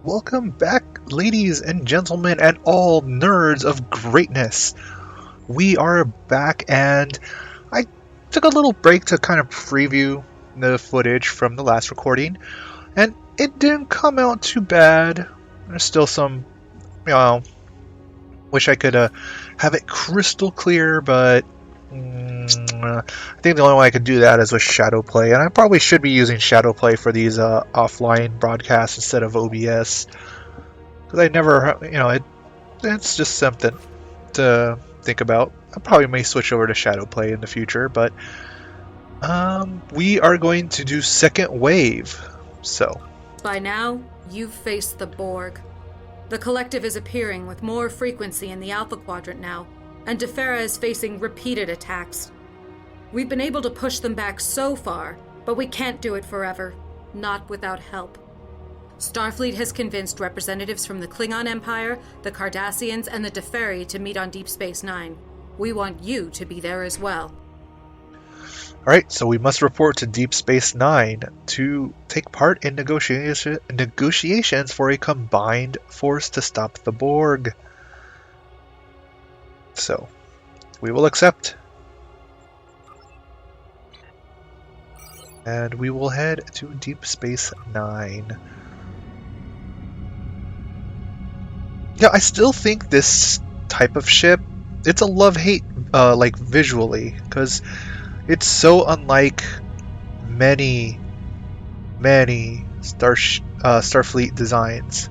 Welcome back, ladies and gentlemen, and all nerds of greatness. We are back, and I took a little break to kind of preview the footage from the last recording, and it didn't come out too bad. There's still some, wish I could have it crystal clear, but I think the only way I could do that is with shadow play, and I probably should be using shadow play for these offline broadcasts instead of OBS, because I never, it's just something to think about. I probably may switch over to shadow play in the future, but we are going to do second wave. So by now, you've faced the Borg. The collective is appearing with more frequency in the Alpha Quadrant now, and Defera is facing repeated attacks. We've been able to push them back so far, but we can't do it forever, not without help. Starfleet has convinced representatives from the Klingon Empire, the Cardassians, and the Deferi to meet on Deep Space Nine. We want you to be there as well. Alright, so we must report to Deep Space Nine to take part in negotiations for a combined force to stop the Borg. So, we will accept. And we will head to Deep Space Nine. Yeah, I still think this type of ship, it's a love-hate, visually, because it's so unlike many Starfleet designs.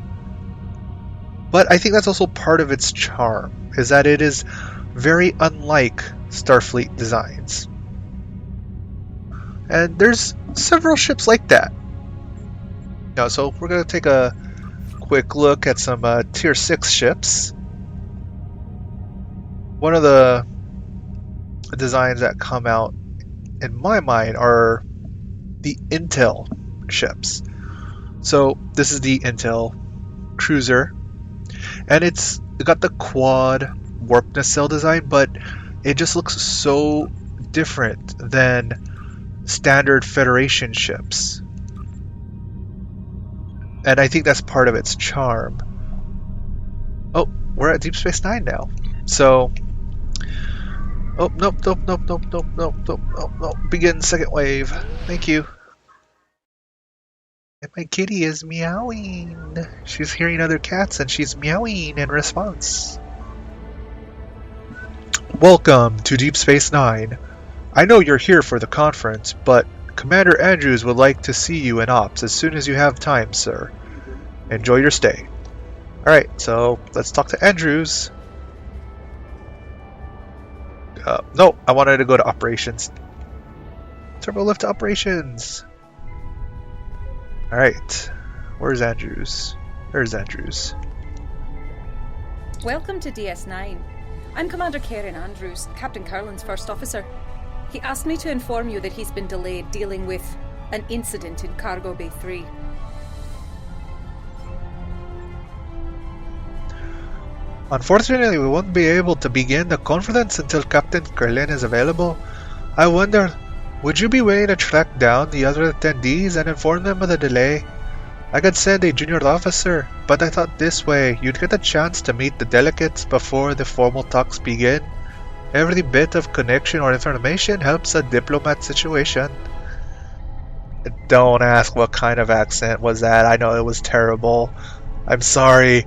But I think that's also part of its charm, is that it is very unlike Starfleet designs. And there's several ships like that. So we're going to take a quick look at some Tier 6 ships. One of the designs that come out in my mind are the Intel ships. So this is the Intel cruiser, and it's got the quad warp nacelle design, but it just looks so different than standard Federation ships, and I think that's part of its charm. Oh, we're at Deep Space Nine now, so nope. Begin second wave. Thank you. And my kitty is meowing. She's hearing other cats and she's meowing in response. Welcome to Deep Space Nine. I know you're here for the conference, but Commander Andrews would like to see you in ops as soon as you have time, sir. Enjoy your stay. Alright, so let's talk to Andrews. No, I wanted to go to operations. Turbo lift to operations. Alright, where's Andrews? There's Andrews. Welcome to DS9. I'm Commander Karen Andrews, Captain Curlin's first officer. He asked me to inform you that he's been delayed dealing with an incident in Cargo Bay 3. Unfortunately, we won't be able to begin the conference until Captain Curlin is available. I wonder, would you be willing to track down the other attendees and inform them of the delay? I could send a junior officer, but I thought this way you'd get a chance to meet the delegates before the formal talks begin. Every bit of connection or information helps a diplomat situation. Don't ask what kind of accent was that. I know it was terrible. I'm sorry.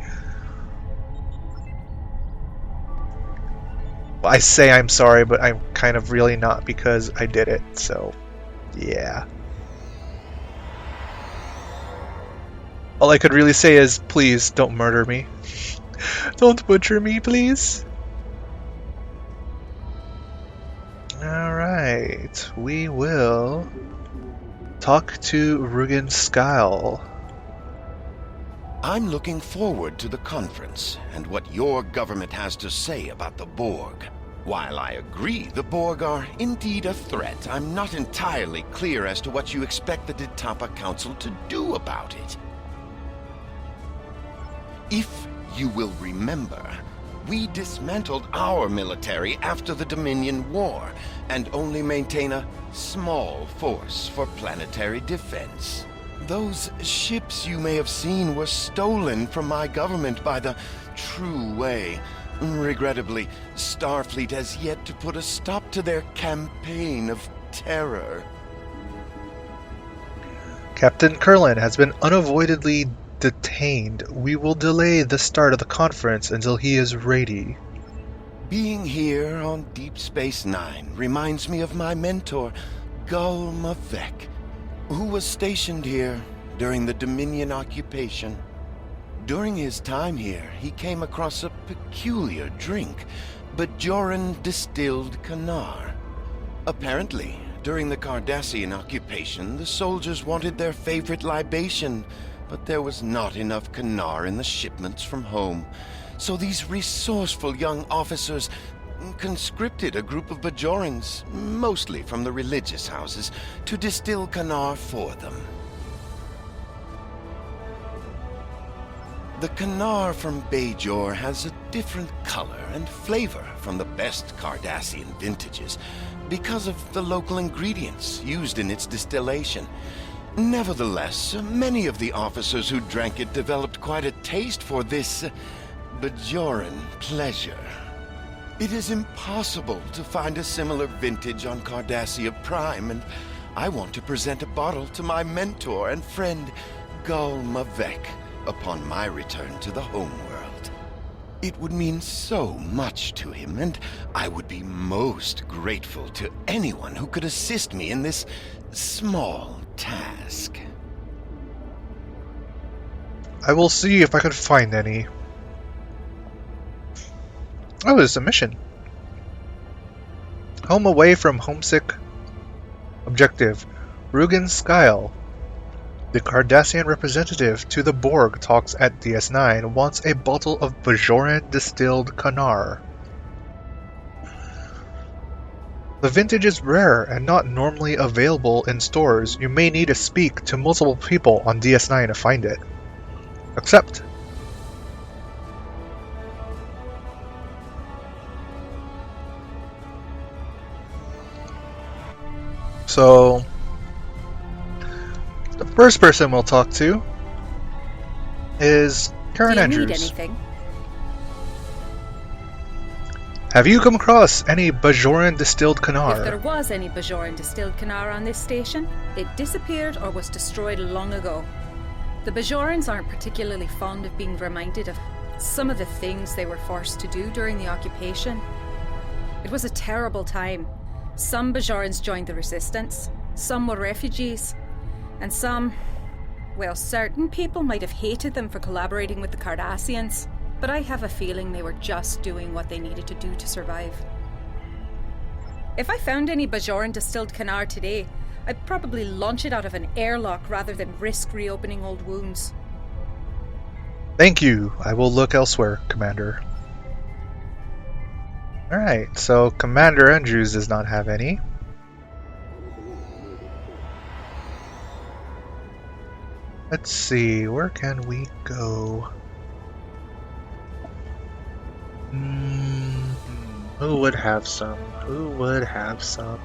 I say I'm sorry, but I'm kind of really not because I did it, so yeah. All I could really say is, please don't murder me. Don't butcher me, please. Alright, we will talk to Rugen Skyle. I'm looking forward to the conference and what your government has to say about the Borg. While I agree the Borg are indeed a threat, I'm not entirely clear as to what you expect the Ditapa Council to do about it. If you will remember, we dismantled our military after the Dominion War and only maintain a small force for planetary defense. Those ships you may have seen were stolen from my government by the True Way. Regrettably, Starfleet has yet to put a stop to their campaign of terror. Captain Curlin has been unavoidably detained. We will delay the start of the conference until he is ready. Being here on Deep Space Nine reminds me of my mentor, Gul Mavek, who was stationed here during the Dominion occupation. During his time here, he came across a peculiar drink, Bajoran distilled Kanar. Apparently, during the Cardassian occupation, the soldiers wanted their favorite libation, but there was not enough Kanar in the shipments from home. So these resourceful young officers conscripted a group of Bajorans, mostly from the religious houses, to distill Kanar for them. The Kanar from Bajor has a different color and flavor from the best Cardassian vintages because of the local ingredients used in its distillation. Nevertheless, many of the officers who drank it developed quite a taste for this Bajoran pleasure. It is impossible to find a similar vintage on Cardassia Prime, and I want to present a bottle to my mentor and friend, Gul Mavek, upon my return to the homeworld. It would mean so much to him, and I would be most grateful to anyone who could assist me in this small task. I will see if I can find any. Oh, it's a mission. Home away from homesick. Objective: Rugen Skyle. The Cardassian representative to the Borg talks at DS9 wants a bottle of Bajoran distilled Kanar. The vintage is rare and not normally available in stores. You may need to speak to multiple people on DS9 to find it. Accept. So, the first person we'll talk to is Karen Do you Andrews. need anything? Have you come across any Bajoran distilled If there Kanar? was any Bajoran distilled Kanar on this station, it disappeared or was destroyed long ago. The Bajorans aren't particularly fond of being reminded of some of the things they were forced to do during the occupation. It was a terrible time. Some Bajorans joined the resistance, some were refugees, and some, well, certain people might have hated them for collaborating with the Cardassians, but I have a feeling they were just doing what they needed to do to survive. If I found any Bajoran distilled Kanar today, I'd probably launch it out of an airlock rather than risk reopening old wounds. Thank you. I will look elsewhere, Commander. Alright, so Commander Andrews does not have any. Let's see, where can we go? Who would have some? Who would have some?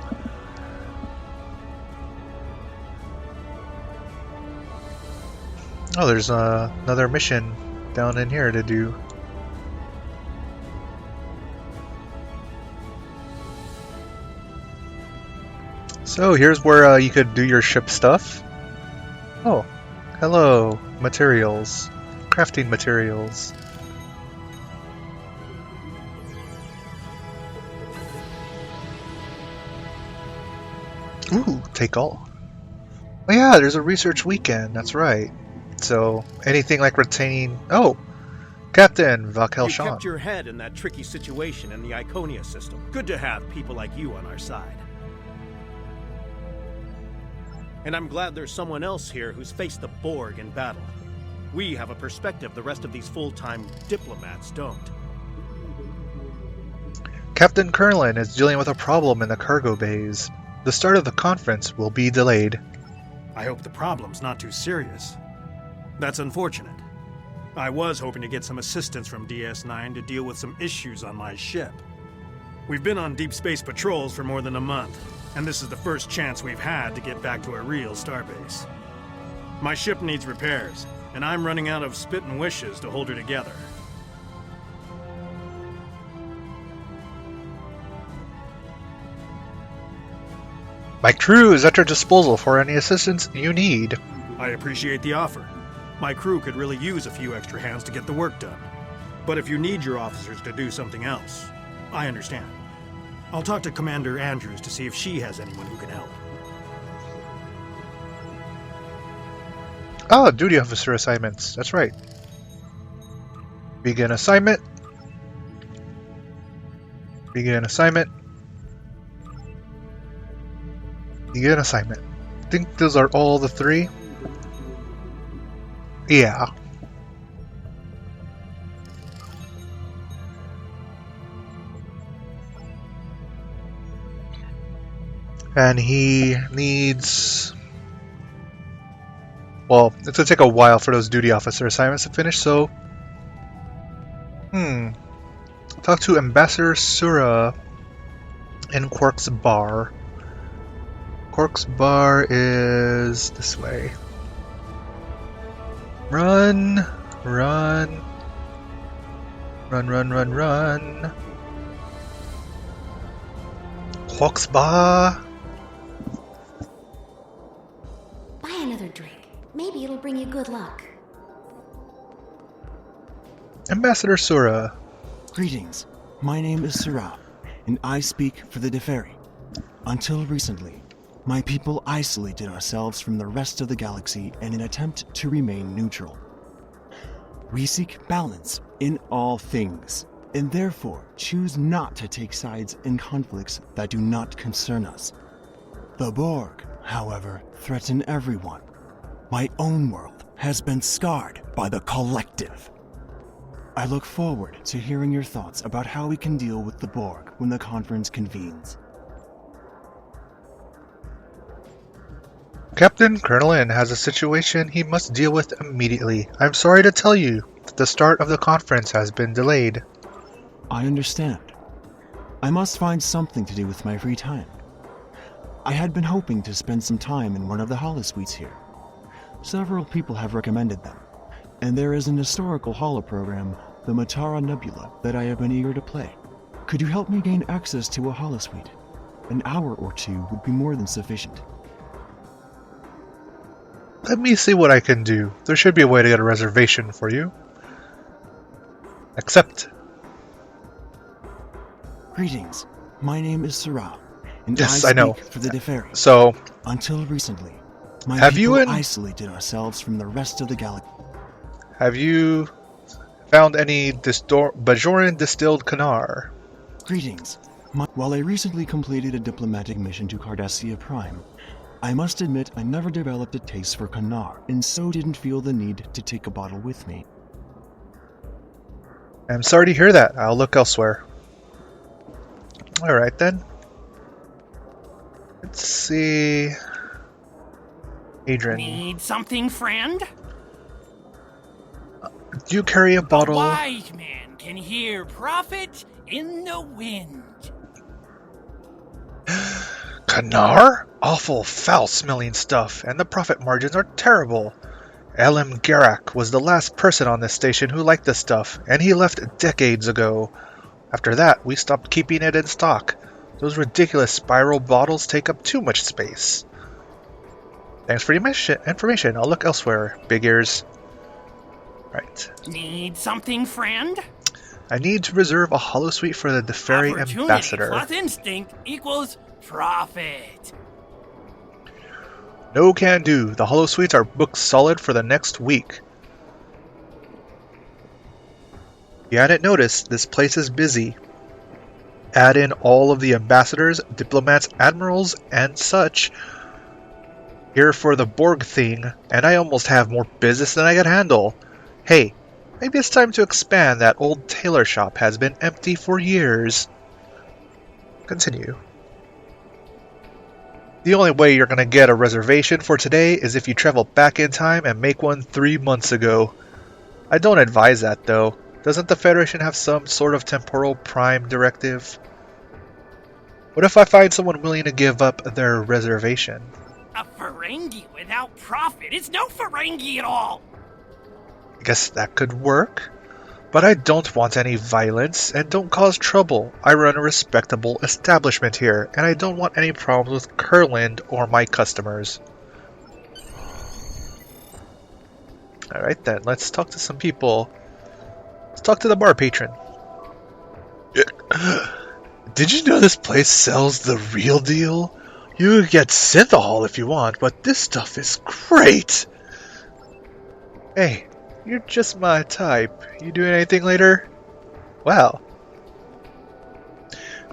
Oh, there's another mission down in here to do. So here's where you could do your ship stuff. Oh, hello, materials. Crafting materials. Ooh, take all. Oh yeah, there's a research weekend, that's right. So, anything like retaining... Oh! Captain Vakel You Shan. kept your head in that tricky situation in the Iconia system. Good to have people like you on our side. And I'm glad there's someone else here who's faced the Borg in battle. We have a perspective the rest of these full-time diplomats don't. Captain Curlin is dealing with a problem in the cargo bays. The start of the conference will be delayed. I hope the problem's not too serious. That's unfortunate. I was hoping to get some assistance from DS9 to deal with some issues on my ship. We've been on deep space patrols for more than a month, and this is the first chance we've had to get back to a real starbase. My ship needs repairs, and I'm running out of spit and wishes to hold her together. My crew is at your disposal for any assistance you need. I appreciate the offer. My crew could really use a few extra hands to get the work done. But if you need your officers to do something else, I understand. I'll talk to Commander Andrews to see if she has anyone who can help. Ah, duty officer assignments. That's right. Begin assignment. Begin assignment. Begin assignment. I think those are all the 3. Yeah. And he needs... Well, it's going to take a while for those duty officer assignments to finish, so... Talk to Ambassador Sura in Quark's Bar. Quark's Bar is this way. Run! Run! Run, run, run, run! Quark's Bar! Buy another drink. Maybe it'll bring you good luck. Ambassador Sura. Greetings. My name is Surah, and I speak for the Deferi. Until recently, my people isolated ourselves from the rest of the galaxy in an attempt to remain neutral. We seek balance in all things, and therefore choose not to take sides in conflicts that do not concern us. The Borg, however, threaten everyone. My own world has been scarred by the Collective. I look forward to hearing your thoughts about how we can deal with the Borg when the conference convenes. Captain Colonel has a situation he must deal with immediately. I'm sorry to tell you that the start of the conference has been delayed. I understand. I must find something to do with my free time. I had been hoping to spend some time in one of the holosuites here. Several people have recommended them, and there is an historical holoprogram, the Matara Nebula, that I have been eager to play. Could you help me gain access to a holosuite? An hour or 2 would be more than sufficient. Let me see what I can do. There should be a way to get a reservation for you. Accept. Greetings. My name is Surah, and Yes, I I know. speak for the Deferi. So, Until recently, my Have you people in- isolated ourselves from the rest of the galaxy. have you found any Bajoran distilled Kanar? Greetings. While I recently completed a diplomatic mission to Cardassia Prime, I must admit I never developed a taste for Kanar, and so didn't feel the need to take a bottle with me. I'm sorry to hear that. I'll look elsewhere. Alright then. Let's see... Adrian, Need something, friend? do you carry a A bottle? wise man can hear prophet in the wind. Kanar? Awful, foul-smelling stuff, and the profit margins are terrible. L.M. Garak was the last person on this station who liked this stuff, and he left decades ago. After that, we stopped keeping it in stock. Those ridiculous spiral bottles take up too much space. Thanks for your information. I'll look elsewhere, big ears. Right. Need something, friend? I need to reserve a holosuite for the Deferi Opportunity ambassador. plus instinct equals profit. No can do. The holosuites are booked solid for the next week. You hadn't noticed, this place is busy. Add in all of the ambassadors, diplomats, admirals, and such. Here for the Borg thing, and I almost have more business than I can handle. Hey, maybe it's time to expand. That old tailor shop has been empty for years. Continue. The only way you're going to get a reservation for today is if you travel back in time and make one 3 months ago. I don't advise that though. Doesn't the Federation have some sort of temporal prime directive? What if I find someone willing to give up their reservation? A Ferengi without profit. It's no Ferengi at all. I guess that could work. But I don't want any violence, and don't cause trouble. I run a respectable establishment here, and I don't want any problems with Kurland or my customers. Alright then, let's talk to some people. Let's talk to the bar patron. Did you know this place sells the real deal? You can get synthahol if you want, but this stuff is great! Hey, you're just my type. You doing anything later? Wow.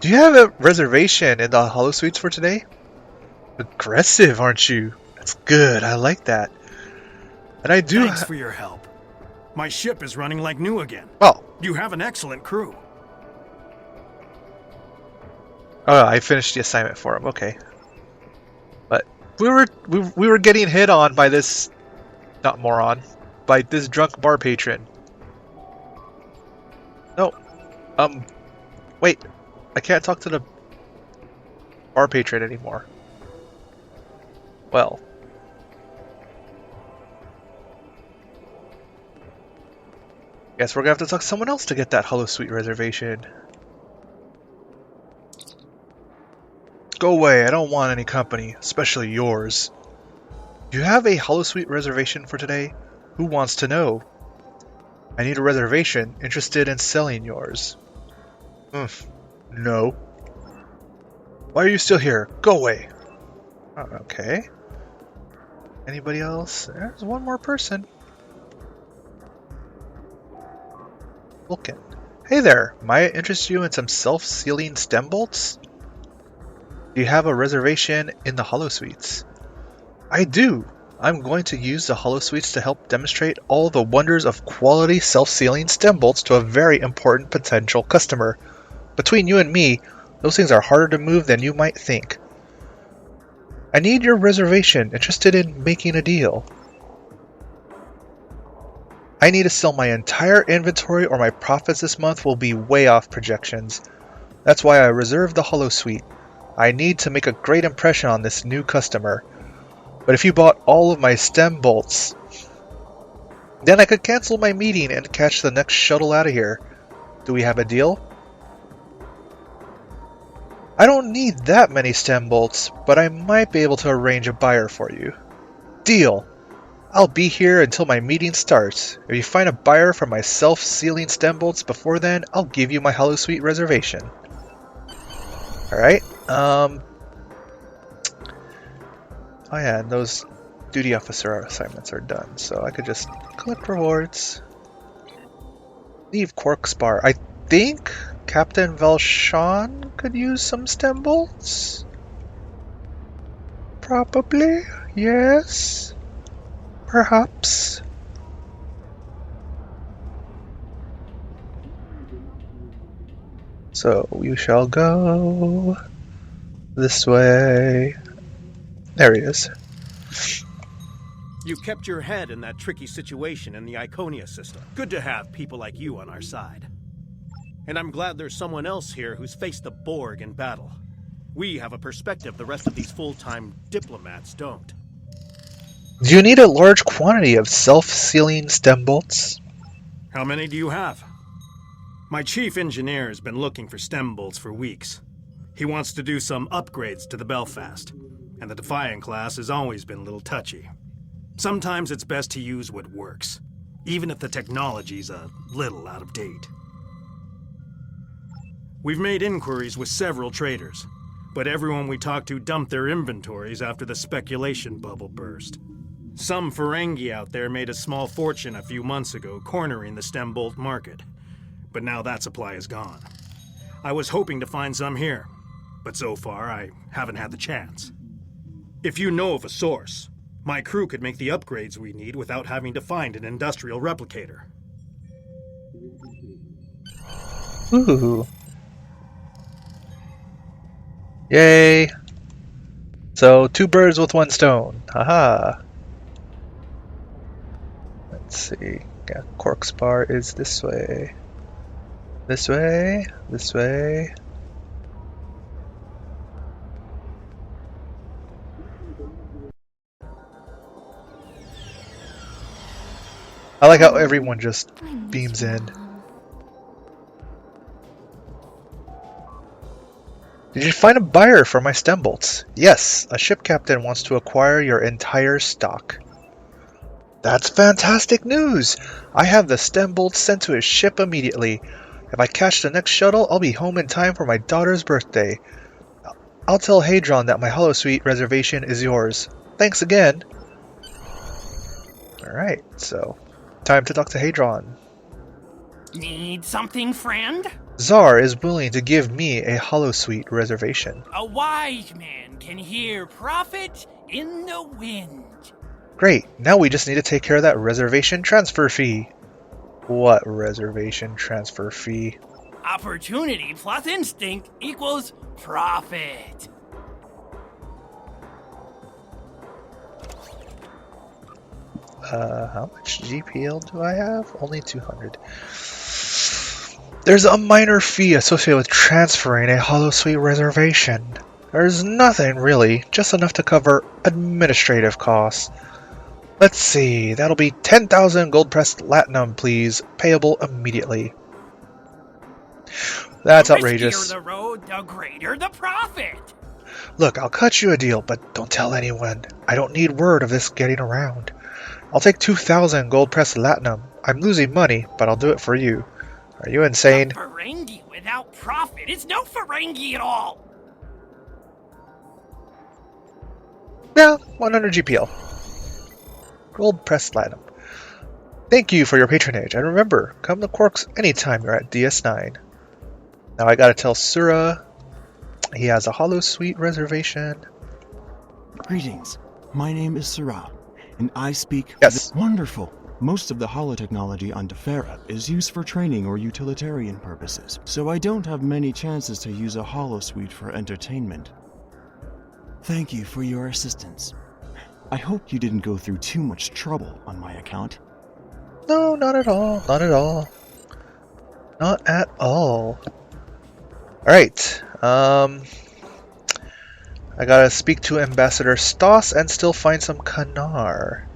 Do you have a reservation in the Hollow Suites for today? Aggressive, aren't you? That's good, I like that. And I do. Thanks for your help. My ship is running like new again. Oh. You have an excellent crew. Oh, I finished the assignment for him. Okay. But we were getting hit on by this, not moron, by this drunk bar patron. No. Wait. I can't talk to the bar patron anymore. Well. Guess we're gonna have to talk to someone else to get that Hollow Suite reservation. Go away, I don't want any company, especially yours. Do you have a Hollow Suite reservation for today? Who wants to know? I need a reservation, interested in selling yours. No. Why are you still here? Go away. Oh, okay. Anybody else? There's one more person. Vulcan. Hey there, might I interest you in some self-sealing stem bolts? Do you have a reservation in the Hollow Suites? I do. I'm going to use the Hollow Suites to help demonstrate all the wonders of quality self-sealing stem bolts to a very important potential customer. Between you and me, those things are harder to move than you might think. I need your reservation, interested in making a deal. I need to sell my entire inventory or my profits this month will be way off projections. That's why I reserved the Hollow Suite. I need to make a great impression on this new customer. But if you bought all of my stem bolts, then I could cancel my meeting and catch the next shuttle out of here. Do we have a deal? I don't need that many stem bolts, but I might be able to arrange a buyer for you. Deal! I'll be here until my meeting starts. If you find a buyer for my self-sealing stem bolts before then, I'll give you my Hollow Suite reservation. Alright, oh yeah, and those duty officer assignments are done, so I could just collect rewards. Leave Corkspar. I think Captain Valshawn could use some stem bolts? Probably, yes. Perhaps. So we shall go this way. There he is. You kept your head in that tricky situation in the Iconia system. Good to have people like you on our side. And I'm glad there's someone else here who's faced the Borg in battle. We have a perspective the rest of these full-time diplomats don't. Do you need a large quantity of self-sealing stem bolts? How many do you have? My chief engineer has been looking for stem bolts for weeks. He wants to do some upgrades to the Belfast, and the Defiant class has always been a little touchy. Sometimes it's best to use what works, even if the technology's a little out of date. We've made inquiries with several traders, but everyone we talked to dumped their inventories after the speculation bubble burst. Some Ferengi out there made a small fortune a few months ago cornering the stem bolt market, but now that supply is gone. I was hoping to find some here, but so far I haven't had the chance. If you know of a source, my crew could make the upgrades we need without having to find an industrial replicator. Ooh. Yay! So, 2 birds with 1 stone. Haha. Let's see. Yeah, Corkspar is this way. This way. This way. I like how everyone just beams in. Did you find a buyer for my stem bolts? Yes, a ship captain wants to acquire your entire stock. That's fantastic news! I have the stem bolts sent to his ship immediately. If I catch the next shuttle, I'll be home in time for my daughter's birthday. I'll tell Hadron that my holosuite reservation is yours. Thanks again! Alright, so time to talk to Hadron. Need something, friend? Czar is willing to give me a holosuite reservation. A wise man can hear prophet in the wind. Great, now we just need to take care of that reservation transfer fee. What reservation transfer fee? Opportunity plus instinct equals profit. How much GPL do I have? Only 200. There's a minor fee associated with transferring a holosuite reservation. There's nothing really, just enough to cover administrative costs. Let's see, that'll be 10,000 gold-pressed latinum, please, payable immediately. That's outrageous. The riskier the road, the greater the profit. Look, I'll cut you a deal, but don't tell anyone. I don't need word of this getting around. I'll take 2,000 gold-pressed latinum. I'm losing money, but I'll do it for you. Are you insane? A Ferengi without profit is no Ferengi at all. Yeah, 100 GPL. Gold pressed platinum. Thank you for your patronage, and remember, come to Quarks anytime you're at DS9. Now I gotta tell Sura he has a holosuite reservation. Greetings. My name is Sarah, and I speak... Yes. Wonderful. Most of the holotechnology on Defera is used for training or utilitarian purposes, so I don't have many chances to use a holosuite for entertainment. Thank you for your assistance. I hope you didn't go through too much trouble on my account. No, not at all. Not at all. Not at all. Alright. I gotta speak to Ambassador Stoss and still find some Kanar.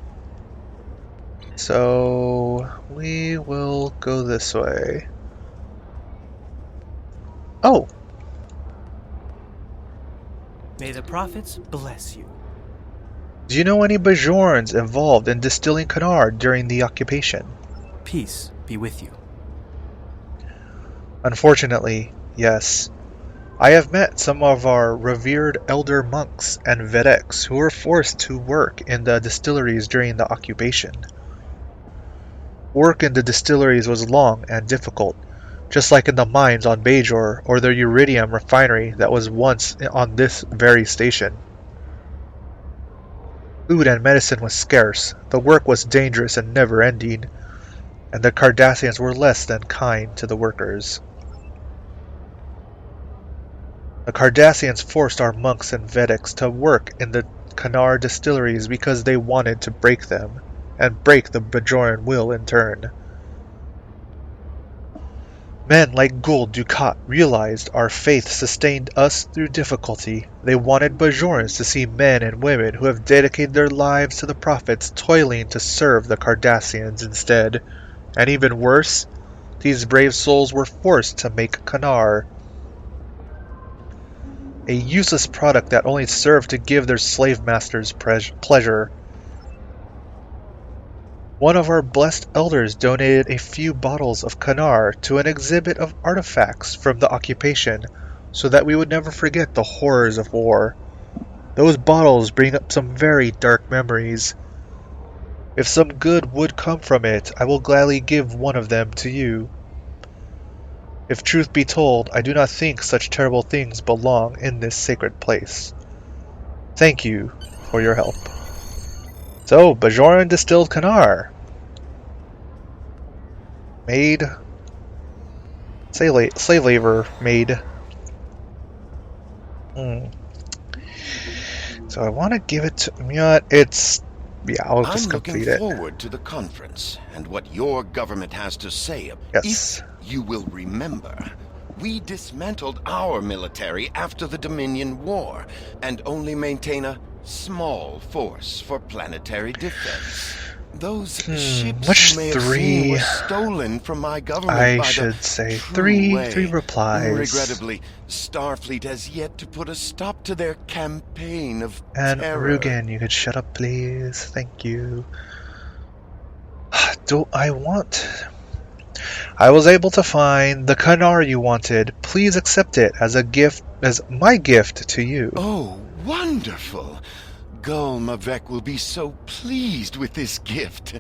So we will go this way. Oh! May the prophets bless you. Do you know any Bajorans involved in distilling Kanar during the occupation? Peace be with you. Unfortunately, yes. I have met some of our revered elder monks and Vedeks who were forced to work in the distilleries during the occupation. Work in the distilleries was long and difficult, just like in the mines on Bajor or the uridium refinery that was once on this very station. Food and medicine was scarce, the work was dangerous and never-ending, and the Cardassians were less than kind to the workers. The Cardassians forced our monks and Vedeks to work in the Kanar distilleries because they wanted to break them, and break the Bajoran will in turn. Men like Gul Dukat realized our faith sustained us through difficulty. They wanted Bajorans to see men and women who have dedicated their lives to the prophets toiling to serve the Cardassians instead. And even worse, these brave souls were forced to make Kanar, a useless product that only served to give their slave masters pleasure. One of our blessed elders donated a few bottles of Kanar to an exhibit of artifacts from the occupation, so that we would never forget the horrors of war. Those bottles bring up some very dark memories. If some good would come from it, I will gladly give one of them to you. If truth be told, I do not think such terrible things belong in this sacred place. Thank you for your help. So, Bajoran distilled Kanar. Made. Slave labor made. So I want to give it to... You know what? It's... Yeah, I'll just complete it. I'm looking forward to the conference and what your government has to say. Yes. If you will remember, we dismantled our military after the Dominion War and only maintain a small force for planetary defense. Those ships which you may have three? seen were stolen from my government I by should the say true three way. replies. Regrettably, Starfleet has yet to put a stop to their campaign of And terror. Rugen, you could shut up, please. Thank you. Do I want... I was able to find the Kanar you wanted. Please accept it as a gift, as my gift to you. Oh, wonderful! Gul Mavek will be so pleased with this gift.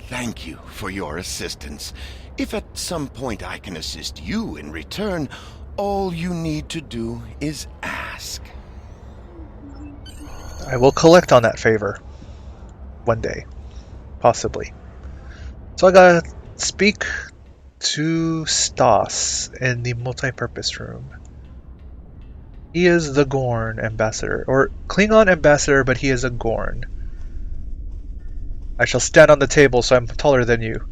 Thank you for your assistance. If at some point I can assist you in return, all you need to do is ask. I will collect on that favor. One day. Possibly. So I gotta speak to Stas in the multi-purpose room. He is the Gorn ambassador, or Klingon ambassador, but he is a Gorn. I shall stand on the table so I'm taller than you.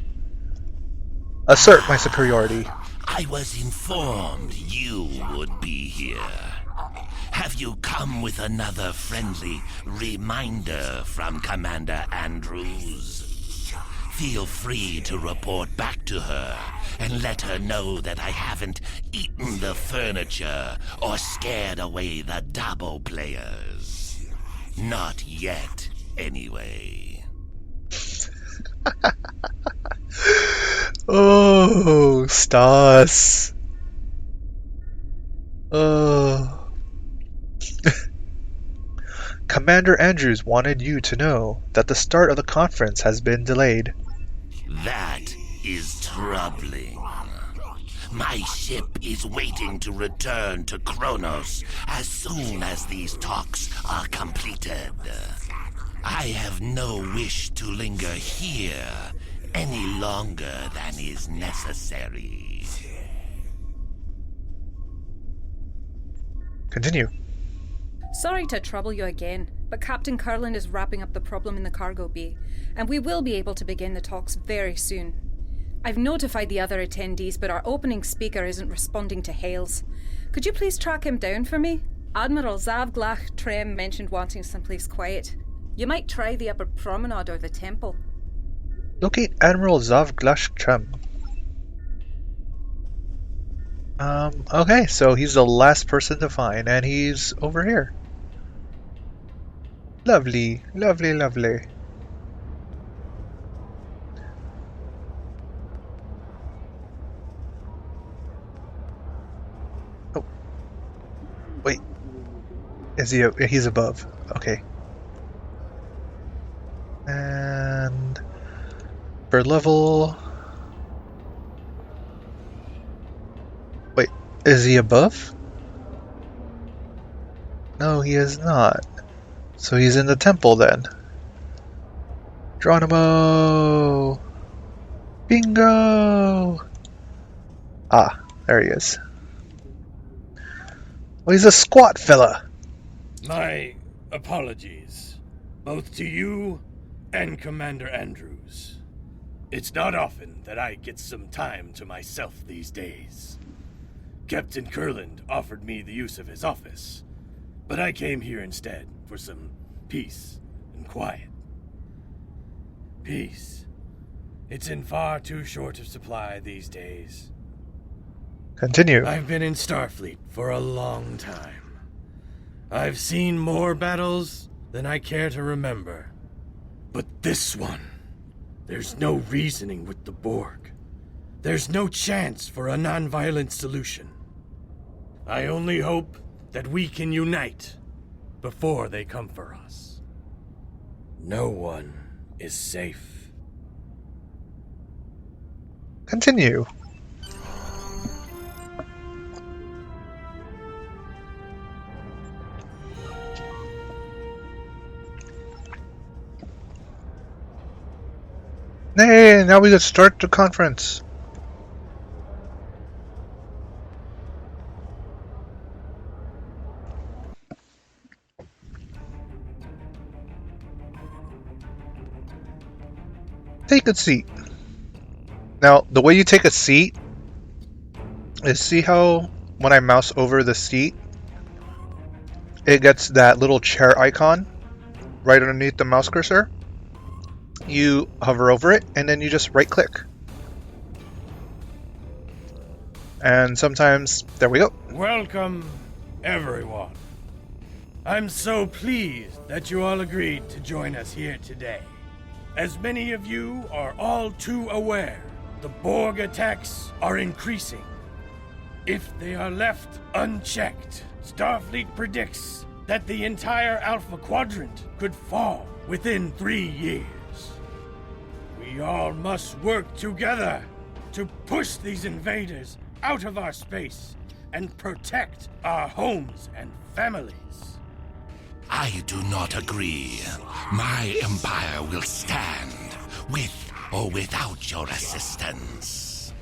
Assert my superiority. I was informed you would be here. Have you come with another friendly reminder from Commander Andrews? Feel free to report back to her and let her know that I haven't eaten the furniture or scared away the Dabo players. Not yet, anyway. Oh, Stas. Oh. Commander Andrews wanted you to know that the start of the conference has been delayed. That is troubling. My ship is waiting to return to Kronos as soon as these talks are completed. I have no wish to linger here any longer than is necessary. Continue. Sorry to trouble you again, but Captain Curlin is wrapping up the problem in the cargo bay, and we will be able to begin the talks very soon. I've notified the other attendees, but our opening speaker isn't responding to hails. Could you please track him down for me? Admiral Zavglach Trem mentioned wanting someplace quiet. You might try the upper promenade or the temple. Locate Admiral Zavglach Trem. Okay, so he's the last person to find, and he's over here. Lovely, lovely, lovely. Oh. Wait. Is he... he's above. Okay. And... bird level... Wait, is he above? No, he is not. So he's in the temple then. Geronimo! Bingo! Ah, there he is. Well, he's a squat fella. My apologies, both to you and Commander Andrews. It's not often that I get some time to myself these days. Captain Kurland offered me the use of his office, but I came here instead for some peace and quiet. Peace. It's in far too short of supply these days. Continue. I've been in Starfleet for a long time. I've seen more battles than I care to remember. But this one, there's no reasoning with the Borg. There's no chance for a non-violent solution. I only hope that we can unite before they come for us. No one is safe. Continue. Hey, now we can start the conference. Take a seat. Now, the way you take a seat is, see how when I mouse over the seat, it gets that little chair icon right underneath the mouse cursor? you hover over it, and then you just right-click. And sometimes, there we go. Welcome, everyone. I'm so pleased that you all agreed to join us here today. As many of you are all too aware, the Borg attacks are increasing. If they are left unchecked, Starfleet predicts that the entire Alpha Quadrant could fall within 3 years. We all must work together to push these invaders out of our space and protect our homes and families. I do not agree. My empire will stand, with or without your assistance.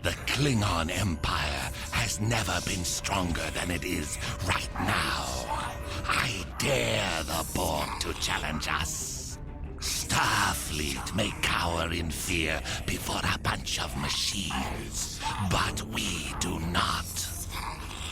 The Klingon Empire has never been stronger than it is right now. I dare the Borg to challenge us. Starfleet may cower in fear before a bunch of machines, but we do not.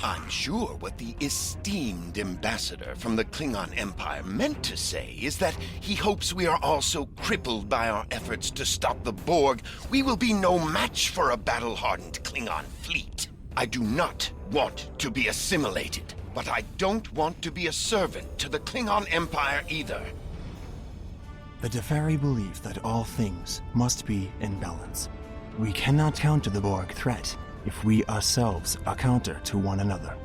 I'm sure what the esteemed ambassador from the Klingon Empire meant to say is that he hopes we are all so crippled by our efforts to stop the Borg, we will be no match for a battle-hardened Klingon fleet. I do not want to be assimilated, but I don't want to be a servant to the Klingon Empire either. The Deferi believe that all things must be in balance. We cannot counter the Borg threat if we ourselves are counter to one another.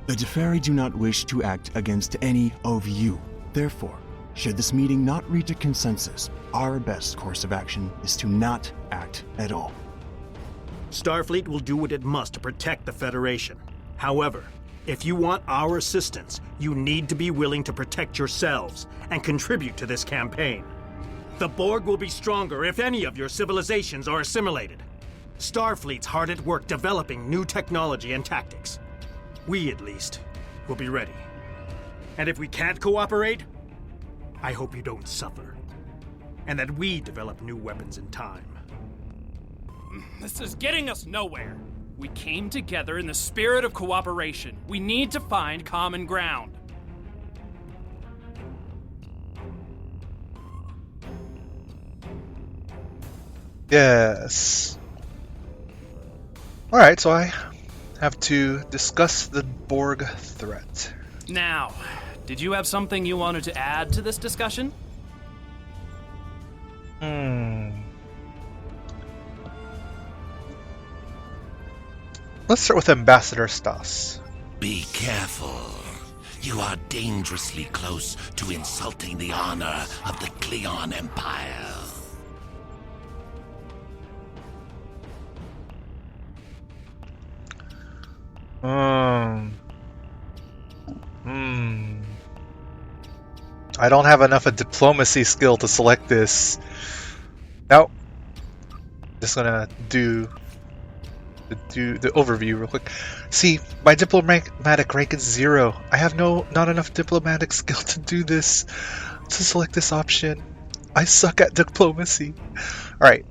The Deferi do not wish to act against any of you. Therefore, should this meeting not reach a consensus, our best course of action is to not act at all. Starfleet will do what it must to protect the Federation. However, if you want our assistance, you need to be willing to protect yourselves and contribute to this campaign. The Borg will be stronger if any of your civilizations are assimilated. Starfleet's hard at work developing new technology and tactics. We, at least, will be ready. And if we can't cooperate, I hope you don't suffer. And that we develop new weapons in time. This is getting us nowhere. We came together in the spirit of cooperation. We need to find common ground. Yes. Alright, so I have to discuss the Borg threat. Now, did you have something you wanted to add to this discussion? Let's start with Ambassador Stas. Be careful. You are dangerously close to insulting the honor of the Klingon Empire. I don't have enough of diplomacy skill to select this. Nope. Just gonna do the overview real quick. See, my diplomatic rank is 0. I have not enough diplomatic skill to do this, to select this option. I suck at diplomacy. Alright,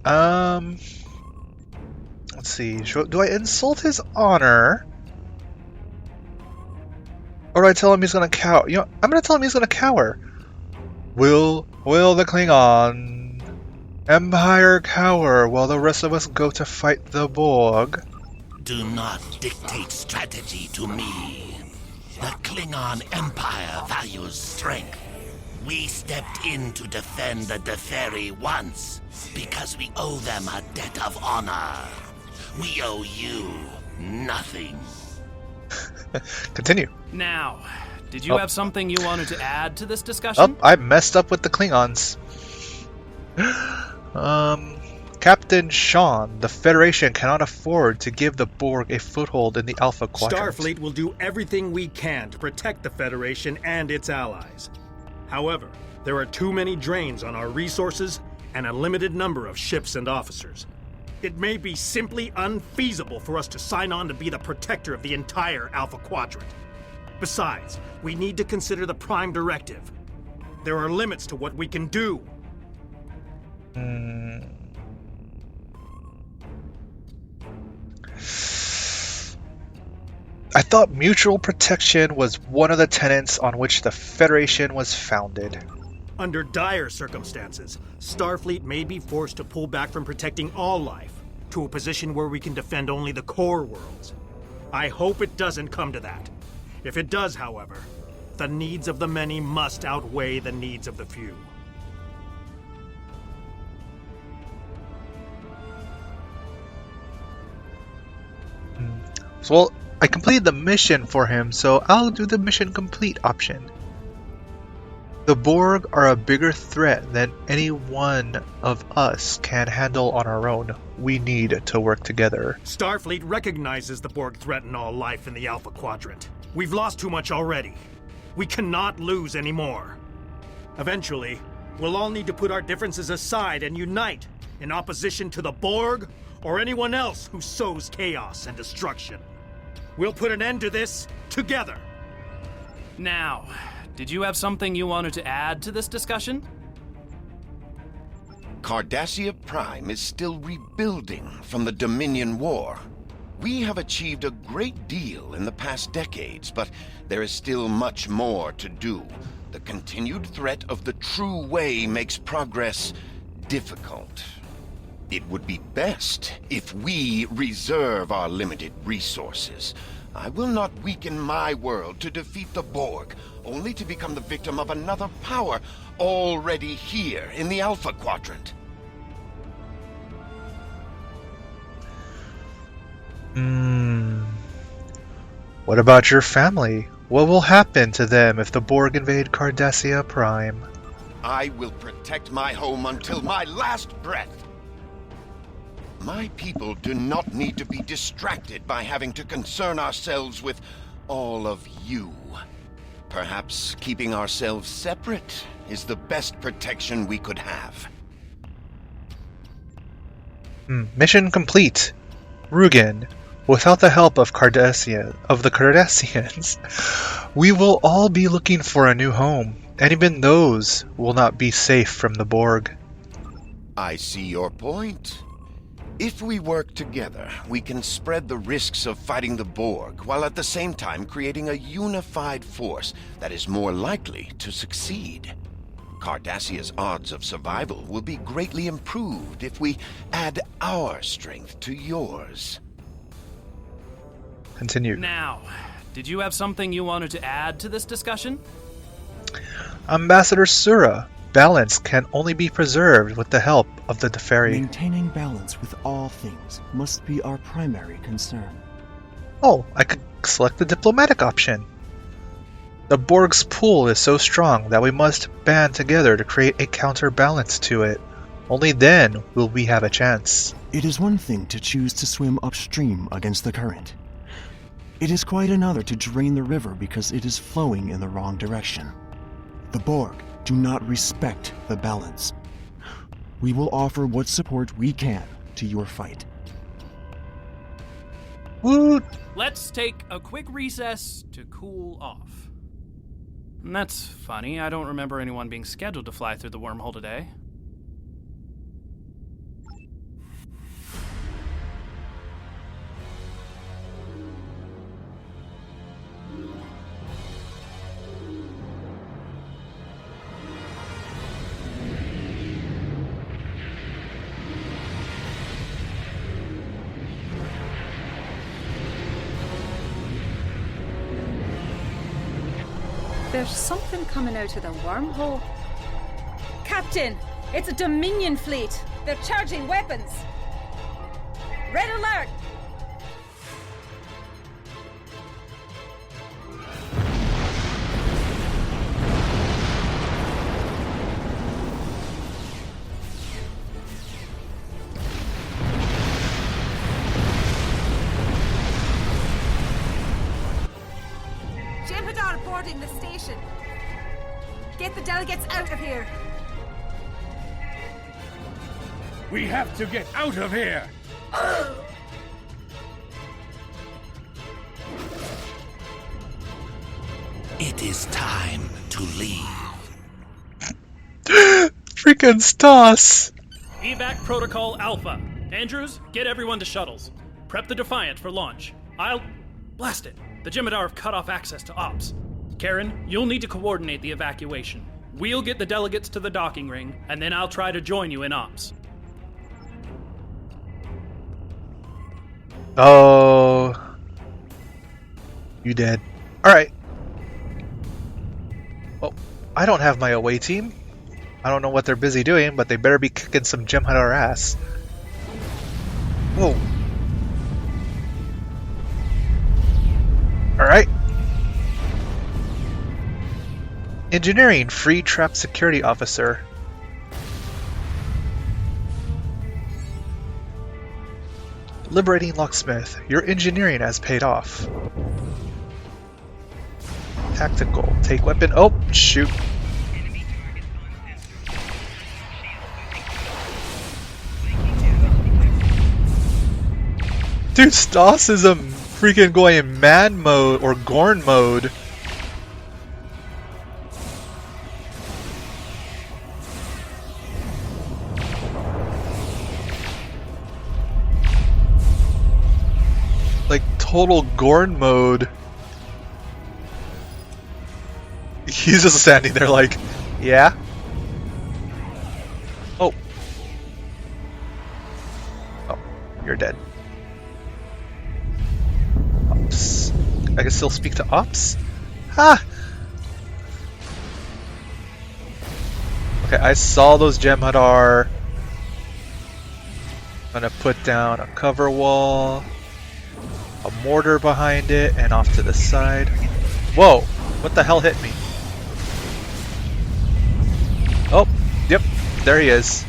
let's see. Do I insult his honor? Or do I tell him he's gonna cower? You know, I'm gonna tell him he's gonna cower. Will the Klingon Empire cower while the rest of us go to fight the Borg? Do not dictate strategy to me. The Klingon Empire values strength. We stepped in to defend the Deferi once because we owe them a debt of honor. We owe you nothing. Continue. Now, did you have something you wanted to add to this discussion? I messed up with the Klingons. Captain Sean, the Federation cannot afford to give the Borg a foothold in the Alpha Quadrant. Starfleet will do everything we can to protect the Federation and its allies. However, there are too many drains on our resources and a limited number of ships and officers. It may be simply unfeasible for us to sign on to be the protector of the entire Alpha Quadrant. Besides, we need to consider the Prime Directive. There are limits to what we can do. I thought mutual protection was one of the tenets on which the Federation was founded. Under dire circumstances, Starfleet may be forced to pull back from protecting all life to a position where we can defend only the core worlds. I hope it doesn't come to that. If it does, however, the needs of the many must outweigh the needs of the few. Well, I completed the mission for him, so I'll do the mission complete option. The Borg are a bigger threat than any one of us can handle on our own. We need to work together. Starfleet recognizes the Borg threaten all life in the Alpha Quadrant. We've lost too much already. We cannot lose anymore. Eventually, we'll all need to put our differences aside and unite in opposition to the Borg or anyone else who sows chaos and destruction. We'll put an end to this together. Now, did you have something you wanted to add to this discussion? Cardassia Prime is still rebuilding from the Dominion War. We have achieved a great deal in the past decades, but there is still much more to do. The continued threat of the true way makes progress difficult. It would be best if we reserve our limited resources. I will not weaken my world to defeat the Borg, only to become the victim of another power already here in the Alpha Quadrant. What about your family? What will happen to them if the Borg invade Cardassia Prime? I will protect my home until my last breath. My people do not need to be distracted by having to concern ourselves with all of you. Perhaps keeping ourselves separate is the best protection we could have. Mission complete. Rugen, without the help of the Cardassians, we will all be looking for a new home, and even those will not be safe from the Borg. I see your point. If we work together, we can spread the risks of fighting the Borg, while at the same time creating a unified force that is more likely to succeed. Cardassia's odds of survival will be greatly improved if we add our strength to yours. Continue. Now, did you have something you wanted to add to this discussion? Ambassador Sura, balance can only be preserved with the help of the Deferi. Maintaining balance with all things must be our primary concern. Oh, I could select the diplomatic option. The Borg's pull is so strong that we must band together to create a counterbalance to it. Only then will we have a chance. It is one thing to choose to swim upstream against the current. It is quite another to drain the river because it is flowing in the wrong direction. The Borg do not respect the balance. We will offer what support we can to your fight. Woot! Let's take a quick recess to cool off. And that's funny, I don't remember anyone being scheduled to fly through the wormhole today. There's something coming out of the wormhole. Captain, it's a Dominion fleet. They're charging weapons. Red alert! Jem'Hadar boarding the station. Get the delegates out of here. We have to get out of here! It is time to leave. Freaking Stas! Evac Protocol Alpha. Andrews, get everyone to shuttles. Prep the Defiant for launch. Blast it! The Jem'Hadar have cut off access to ops. Karen, you'll need to coordinate the evacuation. We'll get the delegates to the docking ring, and then I'll try to join you in ops. Oh. You dead. Alright. Well, I don't have my away team. I don't know what they're busy doing, but they better be kicking some Jem'Hadar ass. Whoa. Alright. Engineering, free trap security officer. Liberating locksmith, your engineering has paid off. Tactical, take weapon. Oh, shoot. Dude, Stas is freaking going in man mode or Gorn mode. Like total Gorn mode. He's just standing there like, yeah? Oh. Oh, you're dead. Ops. I can still speak to Ops? Ha! Okay, I saw those Jem'Hadar. I'm gonna put down a cover wall, a mortar behind it, and off to the side. Whoa! What the hell hit me? Oh, yep, there he is.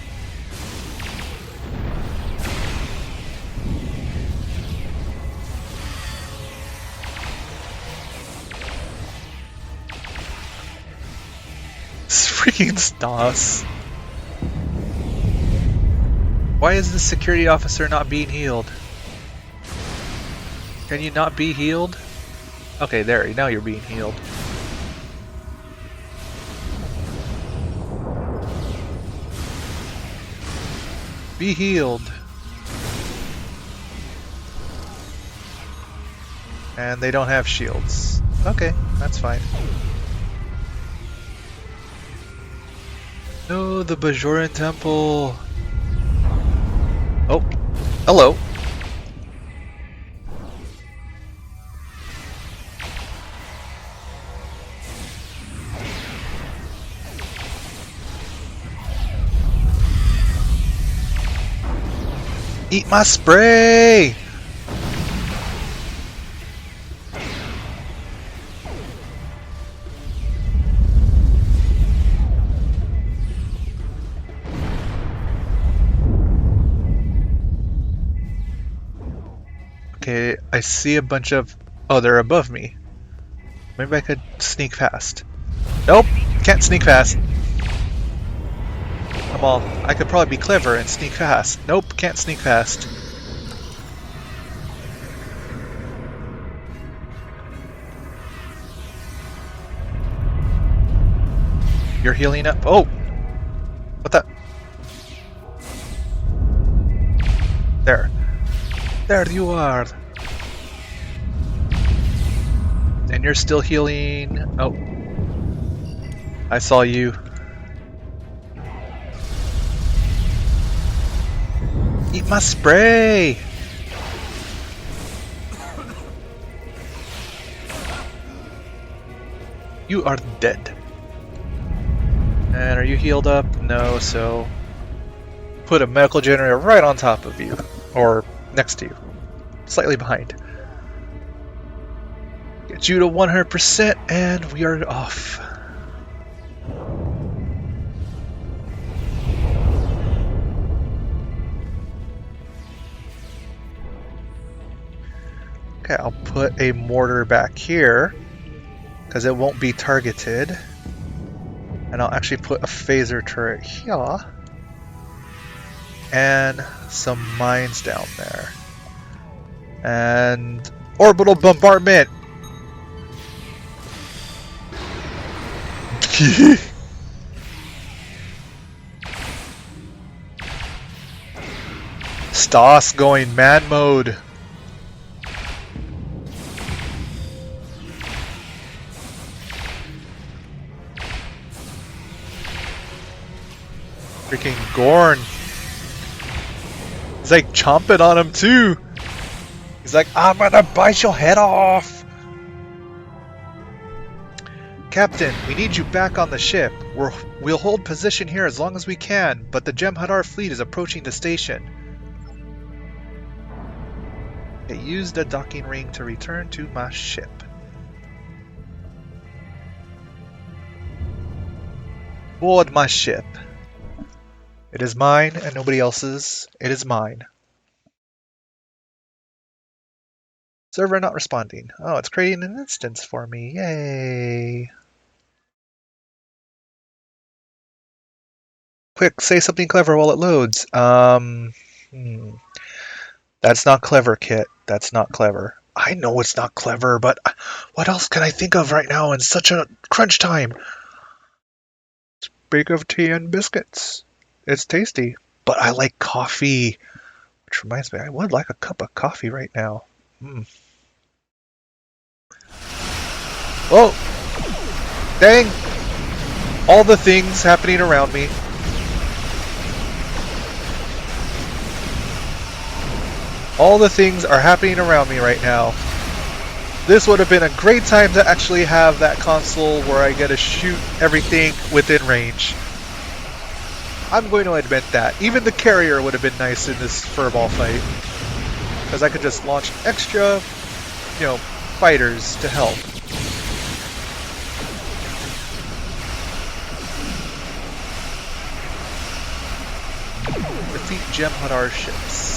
It's freaking Stas. Why is the security officer not being healed? Can you not be healed? Okay, there, now you're being healed. Be healed. And they don't have shields. Okay, that's fine. No, the Bajoran Temple. Oh, hello. Eat my spray! Okay, I see a bunch of... Oh, they're above me. Maybe I could sneak past. Nope, can't sneak past. I could probably be clever and sneak past. Nope, can't sneak past. You're healing up. Oh! What the? There. There you are. And you're still healing. Oh. I saw you. Eat my spray! You are dead. And are you healed up? No, so... Put a medical generator right on top of you. Or next to you. Slightly behind. Get you to 100% and we are off. Okay, I'll put a mortar back here because it won't be targeted. And I'll actually put a phaser turret here and some mines down there. And orbital bombardment! Stas going man mode. Gorn. He's like chomping on him too. He's like, I'm gonna bite your head off. Captain, we need you back on the ship. We'll hold position here as long as we can, but the Jem'Hadar fleet is approaching the station. I used the docking ring to return to my ship. Board my ship. It is mine and nobody else's. It is mine. Server not responding. Oh, it's creating an instance for me. Yay. Quick, say something clever while it loads. That's not clever, Kit. That's not clever. I know it's not clever, but what else can I think of right now in such a crunch time? Speak of tea and biscuits. It's tasty, but I like coffee. Which reminds me, I would like a cup of coffee right now. Oh! Dang! All the things happening around me. All the things are happening around me right now. This would have been a great time to actually have that console where I get to shoot everything within range. I'm going to admit that. Even the carrier would have been nice in this furball fight. Because I could just launch extra, fighters to help. Defeat Jem'Hadar ships.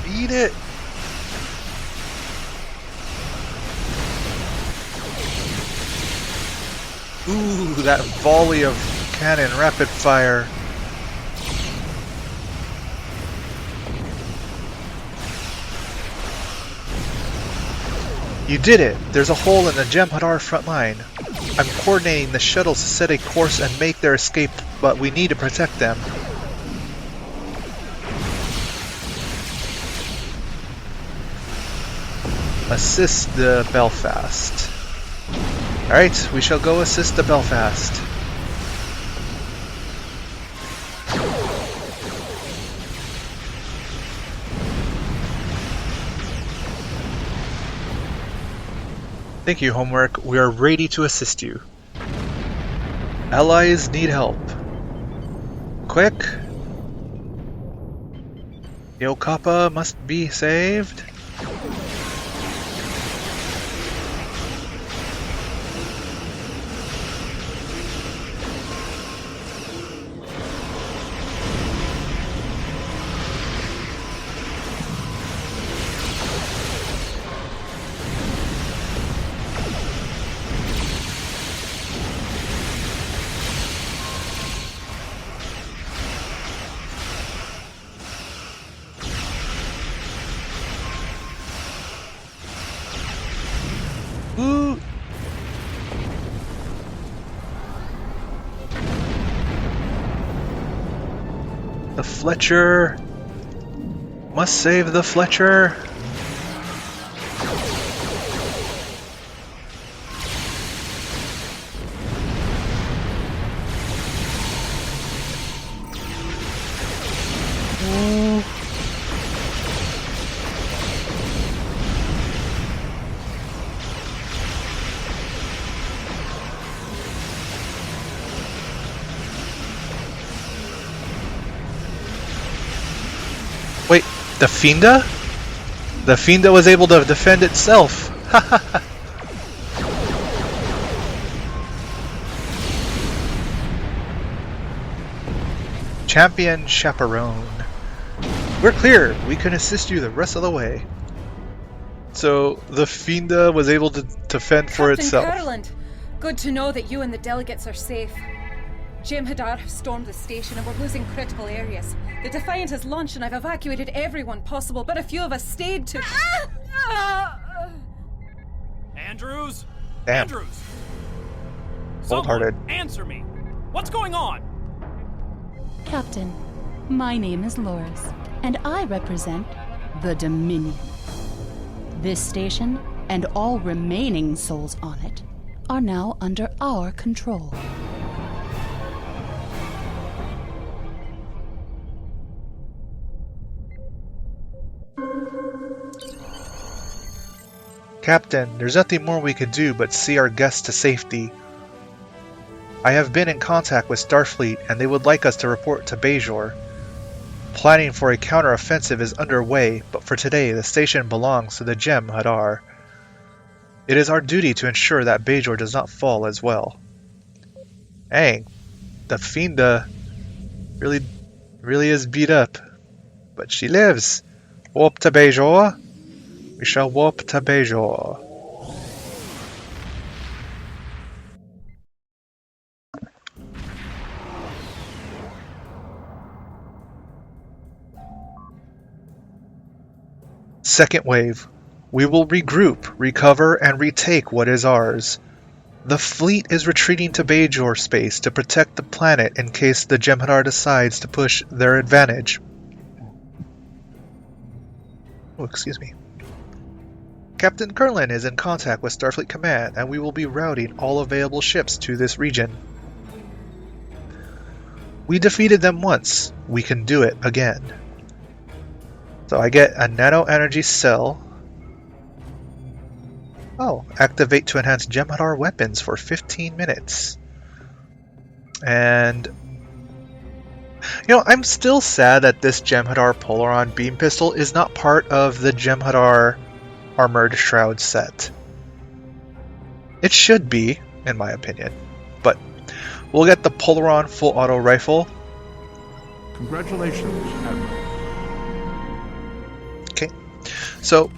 Eat it! Ooh, that volley of cannon rapid fire. You did it! There's a hole in the Jem'Hadar front line. I'm coordinating the shuttles to set a course and make their escape, but we need to protect them. Assist the Belfast. Alright, we shall go assist the Belfast. Thank you, Homework. We are ready to assist you. Allies need help. Quick! The Okapa must be saved. Ooh. The Fletcher. Must save the Fletcher. Ooh. Wait, the Fienda? The Fienda was able to defend itself. Champion Chaperone. We're clear. We can assist you the rest of the way. So the Fienda was able to fend for Captain itself. Kurland, good to know that you and the delegates are safe. Jem'Hadar have stormed the station and we're losing critical areas. The Defiant has launched and I've evacuated everyone possible, but a few of us stayed to... Andrews? Damn. Andrews! Cold-hearted. Someone answer me! What's going on? Captain, my name is Loris, and I represent the Dominion. This station, and all remaining souls on it, are now under our control. Captain, there's nothing more we can do but see our guests to safety. I have been in contact with Starfleet and they would like us to report to Bajor. Planning for a counter-offensive is underway, but for today the station belongs to the Jem'Hadar. It is our duty to ensure that Bajor does not fall as well. Dang, the Fienda really is beat up, but she lives. Warp to Bajor. We shall warp to Bajor. Second wave. We will regroup, recover, and retake what is ours. The fleet is retreating to Bajor space to protect the planet in case the Jem'Hadar decides to push their advantage. Oh, excuse me. Captain Kurland is in contact with Starfleet Command, and we will be routing all available ships to this region. We defeated them once. We can do it again. So I get a nano energy cell. Oh, activate to enhance Jem'Hadar weapons for 15 minutes. And I'm still sad that this Jem'Hadar Polaron beam pistol is not part of the Jem'Hadar Armored Shroud set. It should be, in my opinion. But we'll get the Polaron full auto rifle. Congratulations, Admiral. Okay, so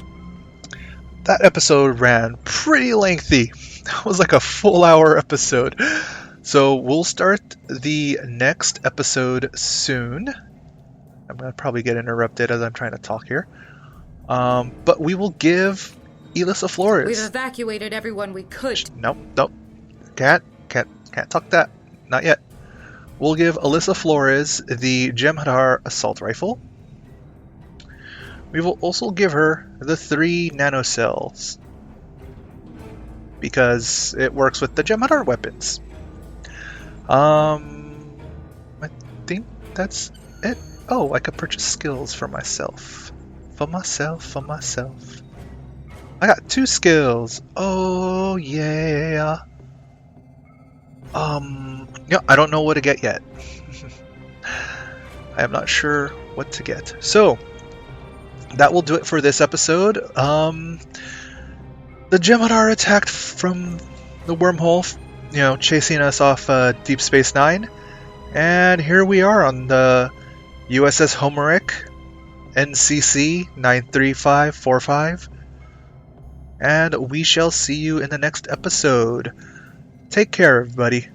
that episode ran pretty lengthy. It was like a full hour episode. So we'll start the next episode soon. I'm going to probably get interrupted as I'm trying to talk here. But we will give Elisa Flores. We've evacuated everyone we could. Nope. Can't talk that. Not yet. We'll give Alyssa Flores the Jem'Hadar assault rifle. We will also give her the 3 nanocells, because it works with the Jem'Hadar weapons. I think that's it. Oh, I could purchase skills for myself. For myself. I got 2 skills. Oh yeah. I don't know what to get yet. I am not sure what to get. So that will do it for this episode. The Jem'Hadar attacked from the wormhole, chasing us off Deep Space Nine, and here we are on the USS Homeric, NCC 93545, and we shall see you in the next episode. Take care, everybody.